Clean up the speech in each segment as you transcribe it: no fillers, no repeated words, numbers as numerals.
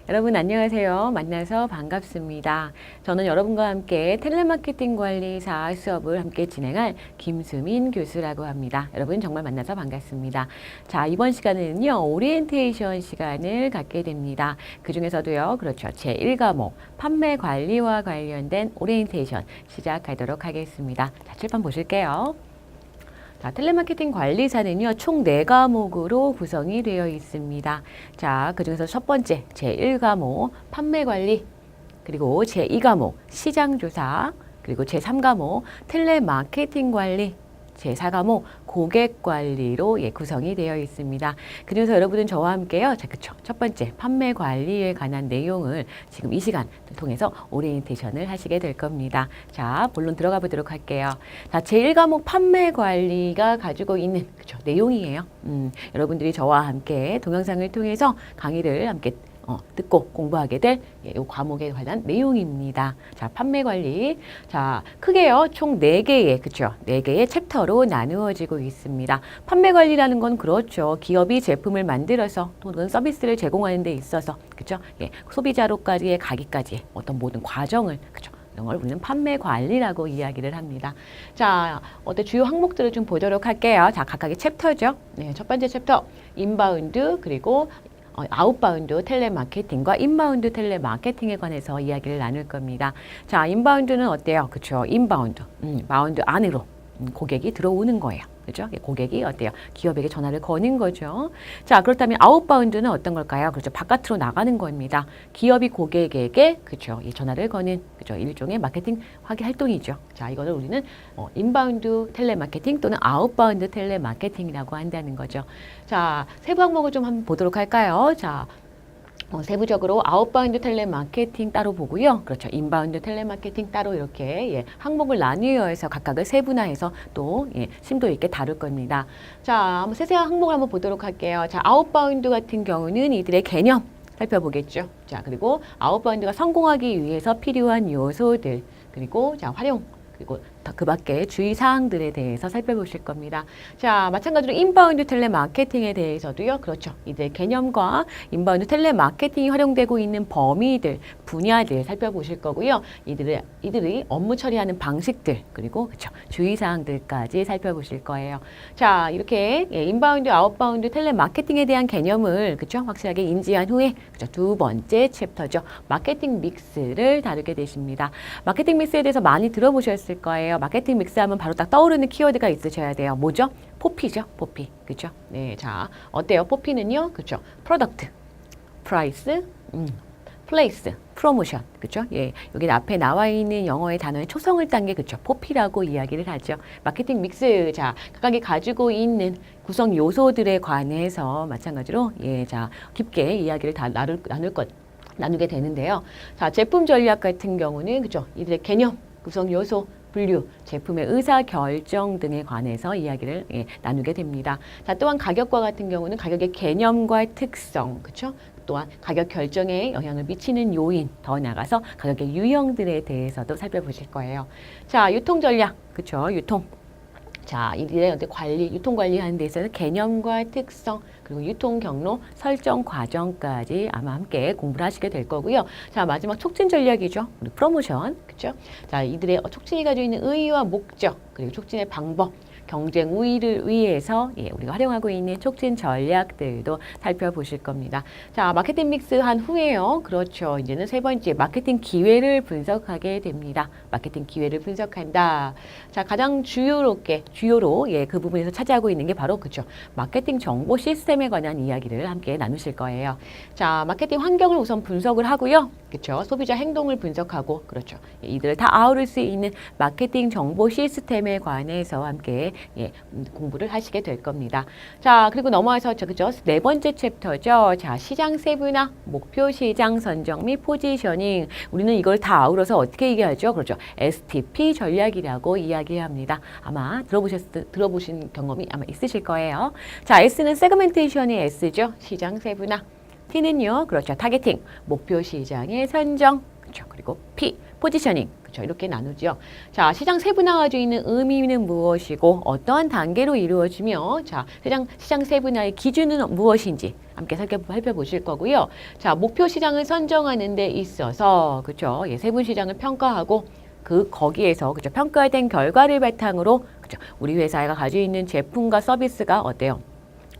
여러분 안녕하세요. 만나서 반갑습니다. 저는 여러분과 함께 텔레마케팅 관리사 수업을 함께 진행할 김수민 교수라고 합니다. 여러분 정말 만나서 반갑습니다. 자, 이번 시간에는요, 오리엔테이션 시간을 갖게 됩니다. 그 중에서도요, 그렇죠. 제1과목 판매 관리와 관련된 오리엔테이션 시작하도록 하겠습니다. 자, 칠판 보실게요. 자, 텔레마케팅 관리사는요, 총 4과목으로 구성이 되어 있습니다. 자, 그 중에서 첫 번째, 제1과목 판매관리, 그리고 제2과목 시장조사, 그리고 제3과목 텔레마케팅 관리, 제4과목 고객관리로 구성이 되어 있습니다. 그래서 여러분은 저와 함께요. 자, 그쵸. 첫 번째 판매 관리에 관한 내용을 지금 이 시간 통해서 오리엔테이션을 하시게 될 겁니다. 자, 본론 들어가 보도록 할게요. 자, 제1과목 판매 관리가 가지고 있는 그쵸, 내용이에요. 여러분들이 저와 함께 동영상을 통해서 강의를 함께 듣고 공부하게 될 이 과목에 관한 내용입니다. 자, 판매 관리. 자, 크게요. 총 4개의, 그쵸? 4개의 챕터로 나누어지고 있습니다. 판매 관리라는 건 그렇죠. 기업이 제품을 만들어서 또는 서비스를 제공하는 데 있어서, 그쵸? 예, 소비자로까지의 가기까지 어떤 모든 과정을, 그쵸? 이런 걸 우리는 판매 관리라고 이야기를 합니다. 자, 어때 주요 항목들을 좀 보도록 할게요. 자, 각각의 챕터죠. 네, 첫 번째 챕터, 인바운드, 그리고 아웃바운드 텔레마케팅과 인바운드 텔레마케팅에 관해서 이야기를 나눌 겁니다. 자, 인바운드는 어때요? 그쵸? 인바운드, 바운드 안으로 고객이 들어오는 거예요. 그죠? 고객이 어때요? 기업에게 전화를 거는 거죠. 자, 그렇다면 아웃바운드는 어떤 걸까요? 그렇죠. 바깥으로 나가는 겁니다. 기업이 고객에게, 그죠? 이 전화를 거는, 그죠? 일종의 마케팅 활동이죠. 자, 이거를 우리는 인바운드 텔레마케팅 또는 아웃바운드 텔레마케팅이라고 한다는 거죠. 자, 세부 항목을 좀 한번 보도록 할까요? 자, 세부적으로 아웃바운드 텔레마케팅 따로 보고요. 그렇죠. 인바운드 텔레마케팅 따로 이렇게 항목을 나뉘어서 각각을 세분화해서 또 심도 있게 다룰 겁니다. 자, 한번 세세한 항목을 한번 보도록 할게요. 자, 아웃바운드 같은 경우는 이들의 개념 살펴보겠죠. 자, 그리고 아웃바운드가 성공하기 위해서 필요한 요소들, 그리고 자, 활용, 그리고 그 밖에 주의사항들에 대해서 살펴보실 겁니다. 자, 마찬가지로 인바운드 텔레마케팅에 대해서도요. 그렇죠. 이들 개념과 인바운드 텔레마케팅이 활용되고 있는 범위들, 분야들 살펴보실 거고요. 이들이 업무 처리하는 방식들, 그리고 그렇죠. 주의사항들까지 살펴보실 거예요. 자, 이렇게 인바운드, 아웃바운드 텔레마케팅에 대한 개념을 그렇죠. 확실하게 인지한 후에 그렇죠. 두 번째 챕터죠. 마케팅 믹스를 다루게 되십니다. 마케팅 믹스에 대해서 많이 들어보셨을 거예요. 마케팅 믹스하면 바로 딱 떠오르는 키워드가 있으셔야 돼요. 뭐죠? 포피죠, 포피. 그죠? 네, 자, 어때요? 포피는요, 그죠? 프로덕트, 프라이스, 플레이스, 프로모션, 그죠? 예, 여기 앞에 나와 있는 영어의 단어의 초성을 딴 게 그죠? 포피라고 이야기를 하죠. 마케팅 믹스, 자, 각각이 가지고 있는 구성 요소들에 관해서 마찬가지로 자, 깊게 이야기를 다 나누게 되는데요. 자, 제품 전략 같은 경우는 그죠? 이들의 개념, 구성 요소, 분류, 제품의 의사 결정 등에 관해서 이야기를 나누게 됩니다. 자, 또한 가격과 같은 경우는 가격의 개념과 특성, 그렇죠? 또한 가격 결정에 영향을 미치는 요인, 더 나아가서 가격의 유형들에 대해서도 살펴보실 거예요. 자, 유통 전략, 그렇죠? 유통. 자, 이들의 관리, 유통 관리하는 데 있어서 개념과 특성, 그리고 유통 경로 설정 과정까지 아마 함께 공부를 하시게 될 거고요. 자, 마지막 촉진 전략이죠. 우리 프로모션, 그렇죠? 자, 이들의 촉진이 가지고 있는 의의와 목적, 그리고 촉진의 방법, 경쟁 우위를 위해서 우리가 활용하고 있는 촉진 전략들도 살펴보실 겁니다. 자, 마케팅 믹스 한 후에요. 그렇죠. 이제는 세 번째 마케팅 기회를 분석하게 됩니다. 마케팅 기회를 분석한다. 자, 가장 주요로 그 부분에서 차지하고 있는 게 바로 그죠. 마케팅 정보 시스템에 관한 이야기를 함께 나누실 거예요. 자, 마케팅 환경을 우선 분석을 하고요. 그렇죠. 소비자 행동을 분석하고 그렇죠. 이들을 다 아우를 수 있는 마케팅 정보 시스템에 관해서 함께 공부를 하시게 될 겁니다. 자, 그리고 넘어와서 그죠? 네 번째 챕터죠. 자, 시장 세분화, 목표 시장 선정 및 포지셔닝. 우리는 이걸 다 아우러서 어떻게 얘기하죠? 그렇죠. STP 전략이라고 이야기합니다. 아마 들어보신 경험이 아마 있으실 거예요. 자, S는 세그멘테이션의 S죠. 시장 세분화. T는요, 그렇죠. 타겟팅, 목표 시장의 선정. 그렇죠. 그리고 P, 포지셔닝. 그렇죠. 이렇게 나누죠. 자, 시장 세분화가 주는 의미는 무엇이고 어떠한 단계로 이루어지며 자, 시장 세분화의 기준은 무엇인지 함께 살펴보실 거고요. 자, 목표 시장을 선정하는 데 있어서 그렇죠. 예, 세분 시장을 평가하고 거기에서 그죠 평가된 결과를 바탕으로 그죠 우리 회사가 가지고 있는 제품과 서비스가 어때요?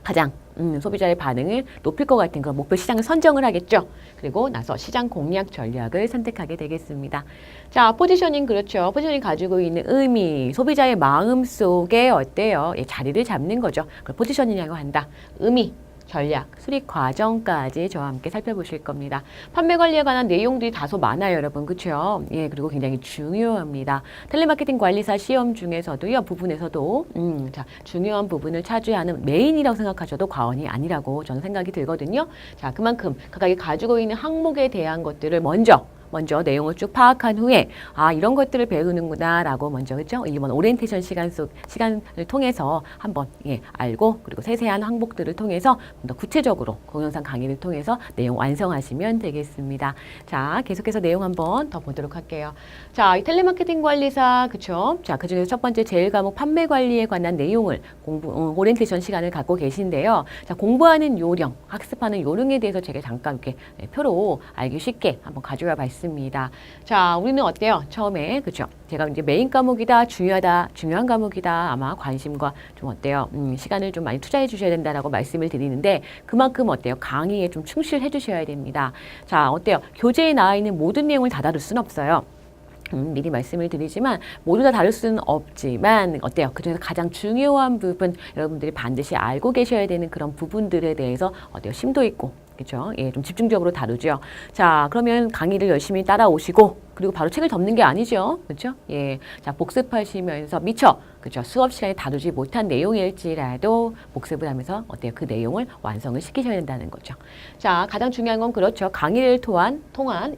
가장 소비자의 반응을 높일 것 같은 그런 목표 시장을 선정을 하겠죠. 그리고 나서 시장 공략 전략을 선택하게 되겠습니다. 자, 포지셔닝 그렇죠. 포지셔닝 가지고 있는 의미, 소비자의 마음 속에 어때요? 예, 자리를 잡는 거죠. 그걸 포지셔닝이라고 한다. 의미. 전략, 수립 과정까지 저와 함께 살펴보실 겁니다. 판매 관리에 관한 내용들이 다소 많아요, 여러분. 그렇죠? 예, 그리고 굉장히 중요합니다. 텔레마케팅 관리사 시험 중에서도요, 부분에서도 자, 중요한 부분을 차지하는 메인이라고 생각하셔도 과언이 아니라고 저는 생각이 들거든요. 자, 그만큼 각각이 가지고 있는 항목에 대한 것들을 먼저 내용을 쭉 파악한 후에 이런 것들을 배우는구나 라고 먼저 그죠? 이번 오리엔테이션 시간을 통해서 한번 알고 그리고 세세한 항목들을 통해서 더 구체적으로 동영상 강의를 통해서 내용 완성하시면 되겠습니다. 자, 계속해서 내용 한번 더 보도록 할게요. 자, 이 텔레마케팅 관리사 그쵸? 자, 그중에서 첫 번째 제일 과목 판매 관리에 관한 내용을 오리엔테이션 시간을 갖고 계신데요. 자, 공부하는 요령, 학습하는 요령에 대해서 제가 잠깐 이렇게 표로 알기 쉽게 한번 가져와 봤습니다. 자, 우리는 어때요? 처음에 그렇죠? 제가 이제 메인 과목이다, 중요한 과목이다. 아마 관심과 좀 어때요? 시간을 좀 많이 투자해 주셔야 된다라고 말씀을 드리는데 그만큼 어때요? 강의에 좀 충실해 주셔야 됩니다. 자, 어때요? 교재에 나와 있는 모든 내용을 다 다룰 수는 없어요. 미리 말씀을 드리지만 모두 다 다룰 수는 없지만 어때요? 그중에서 가장 중요한 부분 여러분들이 반드시 알고 계셔야 되는 그런 부분들에 대해서 어때요? 심도 있고 그렇죠? 예, 좀 집중적으로 다루죠. 자, 그러면 강의를 열심히 따라오시고 그리고 바로 책을 덮는 게 아니죠. 그렇죠? 예. 자, 복습하시면서 미처 그렇죠? 수업 시간에 다루지 못한 내용일지라도 복습을 하면서 어때요? 그 내용을 완성을 시키셔야 된다는 거죠. 자, 가장 중요한 건 그렇죠. 강의를 통한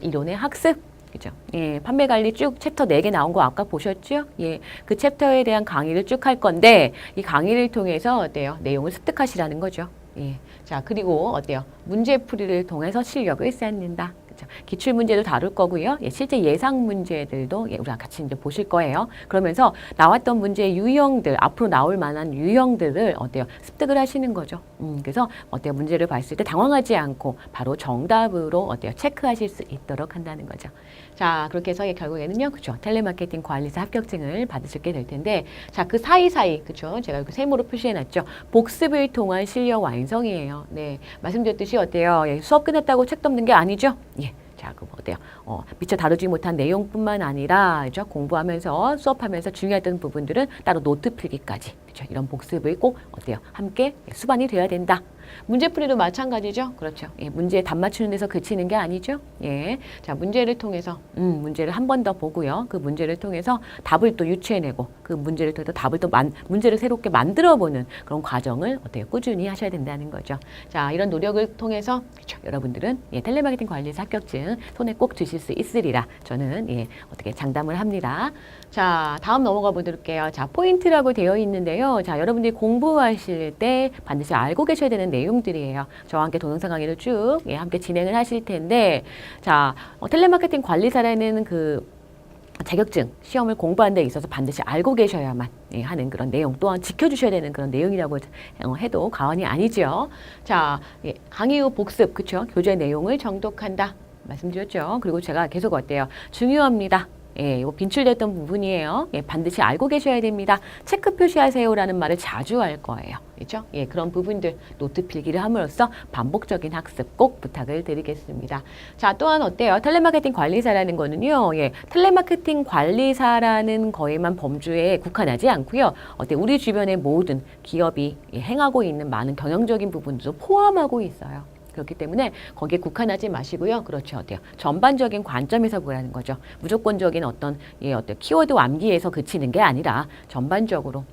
이론의 학습. 그죠? 예, 판매 관리 쭉 챕터 4개 나온 거 아까 보셨죠? 예, 그 챕터에 대한 강의를 쭉 할 건데 이 강의를 통해서 어때요? 내용을 습득하시라는 거죠. 예. 자, 그리고 어때요? 문제풀이를 통해서 실력을 쌓는다. 그렇죠? 기출 문제도 다룰 거고요. 예, 실제 예상 문제들도 우리가 같이 이제 보실 거예요. 그러면서 나왔던 문제의 유형들, 앞으로 나올 만한 유형들을 어때요? 습득을 하시는 거죠. 그래서 어때요? 문제를 봤을 때 당황하지 않고 바로 정답으로 어때요? 체크하실 수 있도록 한다는 거죠. 자, 그렇게 해서 결국에는요, 그죠? 텔레마케팅 관리사 합격증을 받으시게 될 텐데, 자, 그 사이사이, 그죠? 제가 이렇게 세모로 표시해놨죠. 복습을 통한 실력 완성이에요. 네. 말씀드렸듯이 어때요? 예, 수업 끝났다고 책 덮는 게 아니죠? 예. 자, 그거 어때요? 미처 다루지 못한 내용뿐만 아니라, 그죠? 공부하면서, 수업하면서 중요했던 부분들은 따로 노트 필기까지, 그죠? 이런 복습을 꼭 어때요? 함께 수반이 돼야 된다. 문제풀이도 마찬가지죠. 그렇죠. 예, 문제 답 맞추는 데서 그치는 게 아니죠. 예. 자, 문제를 통해서, 문제를 한 번 더 보고요. 그 문제를 통해서 답을 또 유추해내고, 그 문제를 통해서 답을 또 문제를 새롭게 만들어보는 그런 과정을 어때요? 꾸준히 하셔야 된다는 거죠. 자, 이런 노력을 통해서, 그렇죠. 여러분들은 예, 텔레마케팅 관리사 합격증 손에 꼭 드실 수 있으리라. 저는 예, 어떻게 장담을 합니다. 자, 다음 넘어가 보도록 해요. 자, 포인트라고 되어 있는데요. 자, 여러분들이 공부하실 때 반드시 알고 계셔야 되는 내용들이에요. 저와 함께 동영상 강의를 쭉 예, 함께 진행을 하실 텐데, 자, 텔레마케팅 관리사라는 그 자격증 시험을 공부하는 데 있어서 반드시 알고 계셔야만 예, 하는 그런 내용 또한 지켜주셔야 되는 그런 내용이라고 해도 과언이 아니죠. 자, 예, 강의 후 복습, 그쵸? 교재 내용을 정독한다. 말씀드렸죠. 그리고 제가 계속 어때요? 중요합니다. 예, 이거 빈출됐던 부분이에요. 예, 반드시 알고 계셔야 됩니다. 체크 표시하세요라는 말을 자주 할 거예요. 그렇죠? 예, 그런 부분들 노트 필기를 함으로써 반복적인 학습 꼭 부탁을 드리겠습니다. 자, 또한 어때요? 텔레마케팅 관리사라는 거는요. 예, 텔레마케팅 관리사라는 거에만 범주에 국한하지 않고요. 우리 주변의 모든 기업이 예, 행하고 있는 많은 경영적인 부분도 포함하고 있어요. 그렇기 때문에 거기에 국한하지 마시고요. 그렇죠. 어때요? 전반적인 관점에서 보라는 거죠. 무조건적인 어떤 키워드 암기에서 그치는 게 아니라 전반적으로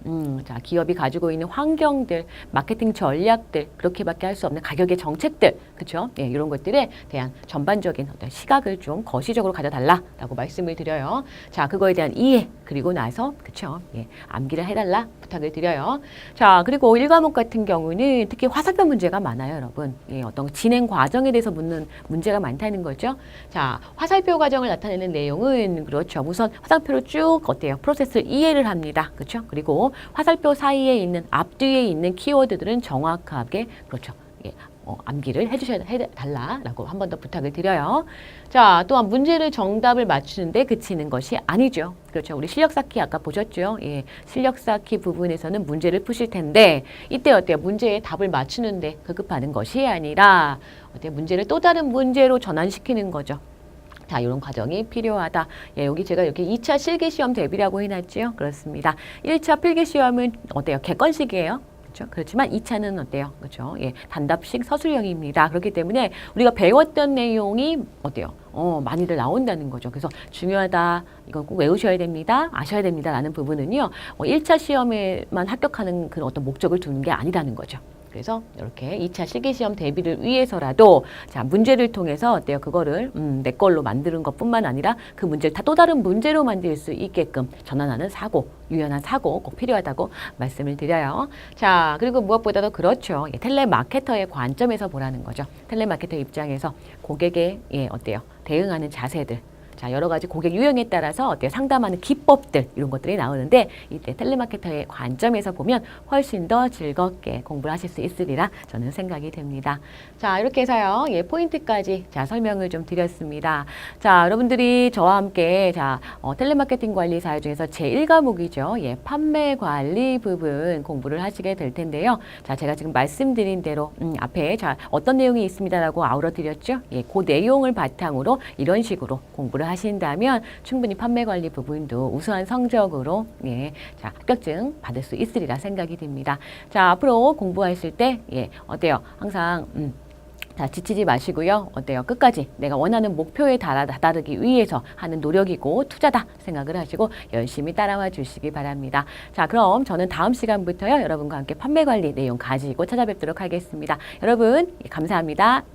자, 기업이 가지고 있는 환경들, 마케팅 전략들, 그렇게밖에 할 수 없는 가격의 정책들, 그렇죠? 예, 이런 것들에 대한 전반적인 어떤 시각을 좀 거시적으로 가져달라라고 말씀을 드려요. 자, 그거에 대한 이해 그리고 나서 그렇죠? 예, 암기를 해달라 부탁을 드려요. 자, 그리고 1과목 같은 경우는 특히 화살표 문제가 많아요, 여러분. 예, 어떤 진행 과정에 대해서 묻는 문제가 많다는 거죠. 자, 화살표 과정을 나타내는 내용은 그렇죠. 우선 화살표로 쭉 어때요? 프로세스를 이해를 합니다. 그렇죠? 그리고 화살표 사이에 있는 앞뒤에 있는 키워드들은 정확하게 그렇죠. 예, 암기를 해달라라고 한 번 더 부탁을 드려요. 자, 또한 문제를 정답을 맞추는데 그치는 것이 아니죠. 그렇죠. 우리 실력 쌓기 아까 보셨죠? 예, 실력 쌓기 부분에서는 문제를 푸실 텐데 이때 어때요? 문제의 답을 맞추는데 급급하는 것이 아니라 어때요? 문제를 또 다른 문제로 전환시키는 거죠. 자, 이런 과정이 필요하다. 예, 여기 제가 이렇게 2차 실기시험 대비라고 해놨지요. 그렇습니다. 1차 필기시험은 어때요? 객관식이에요. 그렇죠? 그렇지만 2차는 어때요? 그렇죠? 예, 단답식 서술형입니다. 그렇기 때문에 우리가 배웠던 내용이 어때요? 많이들 나온다는 거죠. 그래서 중요하다. 이건 꼭 외우셔야 됩니다. 아셔야 됩니다. 라는 부분은요. 1차 시험에만 합격하는 그런 어떤 목적을 두는 게 아니라는 거죠. 그래서 이렇게 2차 실기시험 대비를 위해서라도 자, 문제를 통해서 어때요? 그거를 내 걸로 만드는 것뿐만 아니라 그 문제를 다 또 다른 문제로 만들 수 있게끔 전환하는 사고, 유연한 사고 꼭 필요하다고 말씀을 드려요. 자, 그리고 무엇보다도 그렇죠. 예, 텔레마케터의 관점에서 보라는 거죠. 텔레마케터 입장에서 고객의 어때요? 대응하는 자세들. 자, 여러 가지 고객 유형에 따라서 어때요? 상담하는 기법들 이런 것들이 나오는데 이때 텔레마케터의 관점에서 보면 훨씬 더 즐겁게 공부를 하실 수 있으리라 저는 생각이 됩니다. 자, 이렇게 해서요. 예, 포인트까지 자, 설명을 좀 드렸습니다. 자, 여러분들이 저와 함께 자, 텔레마케팅 관리 사회 중에서 제1과목이죠. 예, 판매 관리 부분 공부를 하시게 될 텐데요. 자, 제가 지금 말씀드린 대로 앞에 자, 어떤 내용이 있습니다라고 아우러 드렸죠. 예, 그 내용을 바탕으로 이런 식으로 공부를 하신다면 충분히 판매 관리 부분도 우수한 성적으로 예, 자, 합격증 받을 수 있으리라 생각이 듭니다. 자, 앞으로 공부하실 때 예, 어때요? 항상 자, 지치지 마시고요. 어때요? 끝까지 내가 원하는 목표에 다다르기 위해서 하는 노력이고 투자다 생각을 하시고 열심히 따라와 주시기 바랍니다. 자, 그럼 저는 다음 시간부터요. 여러분과 함께 판매 관리 내용 가지고 찾아뵙도록 하겠습니다. 여러분, 감사합니다.